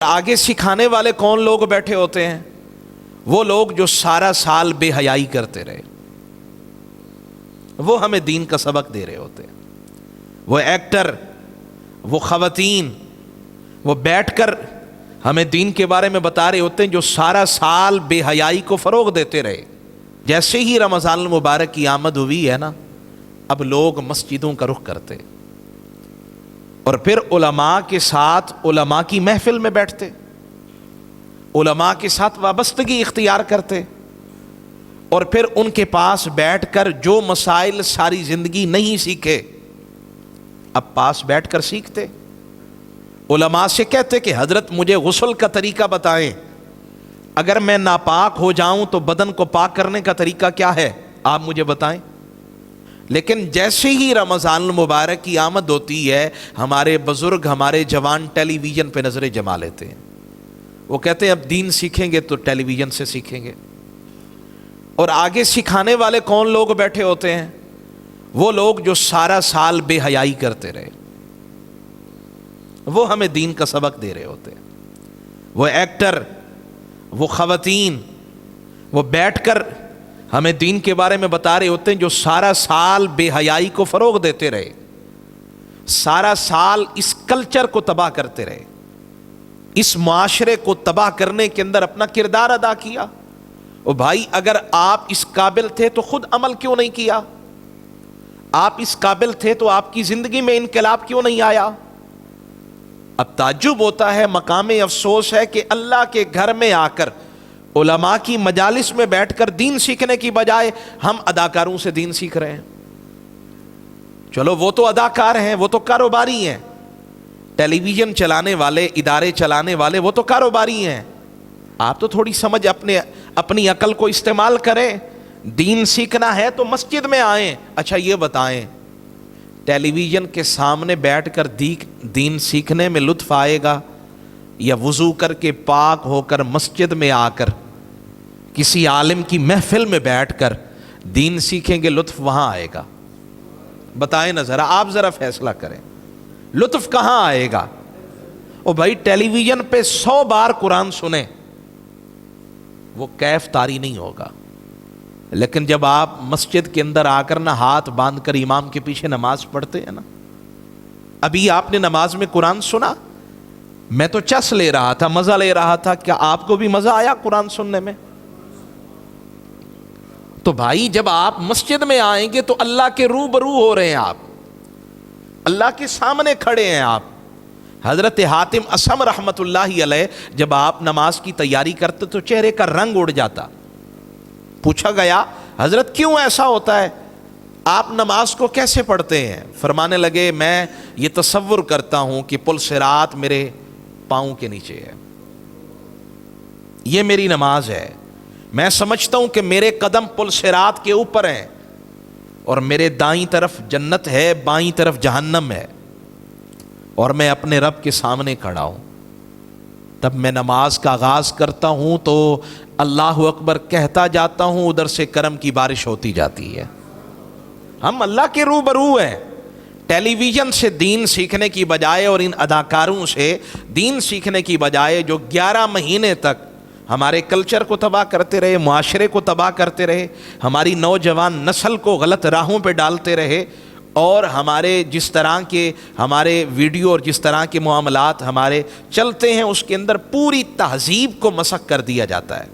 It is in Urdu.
آگے سکھانے والے کون لوگ بیٹھے ہوتے ہیں؟ وہ لوگ جو سارا سال بے حیائی کرتے رہے، وہ ہمیں دین کا سبق دے رہے ہوتے ہیں۔ وہ ایکٹر، وہ خواتین، وہ بیٹھ کر ہمیں دین کے بارے میں بتا رہے ہوتے ہیں جو سارا سال بے حیائی کو فروغ دیتے رہے۔ جیسے ہی رمضان المبارک کی آمد ہوئی ہے نا، اب لوگ مسجدوں کا رخ کرتے اور پھر علماء کے ساتھ علماء کی محفل میں بیٹھتے، علماء کے ساتھ وابستگی اختیار کرتے اور پھر ان کے پاس بیٹھ کر جو مسائل ساری زندگی نہیں سیکھے اب پاس بیٹھ کر سیکھتے۔ علماء سے کہتے کہ حضرت مجھے غسل کا طریقہ بتائیں، اگر میں ناپاک ہو جاؤں تو بدن کو پاک کرنے کا طریقہ کیا ہے آپ مجھے بتائیں۔ لیکن جیسے ہی رمضان المبارک کی آمد ہوتی ہے، ہمارے بزرگ، ہمارے جوان ٹیلی ویژن پہ نظریں جما لیتے ہیں۔ وہ کہتے ہیں اب دین سیکھیں گے تو ٹیلی ویژن سے سیکھیں گے۔ اور آگے سکھانے والے کون لوگ بیٹھے ہوتے ہیں؟ وہ لوگ جو سارا سال بے حیائی کرتے رہے، وہ ہمیں دین کا سبق دے رہے ہوتے ہیں۔ وہ ایکٹر، وہ خواتین، وہ بیٹھ کر ہمیں دین کے بارے میں بتا رہے ہوتے ہیں جو سارا سال بے حیائی کو فروغ دیتے رہے، سارا سال اس کلچر کو تباہ کرتے رہے، اس معاشرے کو تباہ کرنے کے اندر اپنا کردار ادا کیا۔ او بھائی، اگر آپ اس قابل تھے تو خود عمل کیوں نہیں کیا؟ آپ اس قابل تھے تو آپ کی زندگی میں انقلاب کیوں نہیں آیا؟ اب تعجب ہوتا ہے، مقام افسوس ہے کہ اللہ کے گھر میں آ کر علماء کی مجالس میں بیٹھ کر دین سیکھنے کی بجائے ہم اداکاروں سے دین سیکھ رہے ہیں۔ چلو وہ تو اداکار ہیں، وہ تو کاروباری ہیں، ٹیلی ویژن چلانے والے، ادارے چلانے والے، وہ تو کاروباری ہیں۔ آپ تو تھوڑی سمجھ اپنی عقل کو استعمال کریں۔ دین سیکھنا ہے تو مسجد میں آئیں۔ اچھا یہ بتائیں، ٹیلی ویژن کے سامنے بیٹھ کر دین سیکھنے میں لطف آئے گا یا وضو کر کے پاک ہو کر مسجد میں آ کر کسی عالم کی محفل میں بیٹھ کر دین سیکھیں گے لطف وہاں آئے گا؟ بتائیں نا ذرا، آپ ذرا فیصلہ کریں، لطف کہاں آئے گا؟ او بھائی، ٹیلی ویژن پہ 100 بار قرآن سنیں، وہ کیف طاری نہیں ہوگا۔ لیکن جب آپ مسجد کے اندر آ کر نہ ہاتھ باندھ کر امام کے پیچھے نماز پڑھتے ہیں نا، ابھی آپ نے نماز میں قرآن سنا، میں تو چس لے رہا تھا، مزہ لے رہا تھا، کیا آپ کو بھی مزہ آیا قرآن سننے میں؟ تو بھائی، جب آپ مسجد میں آئیں گے تو اللہ کے روبرو ہو رہے ہیں، آپ اللہ کے سامنے کھڑے ہیں۔ آپ حضرت حاتم اصم رحمت اللہ علیہ جب آپ نماز کی تیاری کرتے تو چہرے کا رنگ اڑ جاتا۔ پوچھا گیا حضرت کیوں ایسا ہوتا ہے، آپ نماز کو کیسے پڑھتے ہیں؟ فرمانے لگے میں یہ تصور کرتا ہوں کہ پل صراط میرے پاؤں کے نیچے ہے، یہ میری نماز ہے۔ میں سمجھتا ہوں کہ میرے قدم پل صراط کے اوپر ہیں اور میرے دائیں طرف جنت ہے، بائیں طرف جہنم ہے، اور میں اپنے رب کے سامنے کھڑا ہوں۔ تب میں نماز کا آغاز کرتا ہوں تو اللہ اکبر کہتا جاتا ہوں، ادھر سے کرم کی بارش ہوتی جاتی ہے۔ ہم اللہ کے روبرو ہیں۔ ٹیلی ویژن سے دین سیکھنے کی بجائے اور ان اداکاروں سے دین سیکھنے کی بجائے جو 11 مہینے تک ہمارے کلچر کو تباہ کرتے رہے، معاشرے کو تباہ کرتے رہے، ہماری نوجوان نسل کو غلط راہوں پہ ڈالتے رہے، اور ہمارے جس طرح کے ہمارے ویڈیو اور جس طرح کے معاملات ہمارے چلتے ہیں اس کے اندر پوری تہذیب کو مسخ کر دیا جاتا ہے۔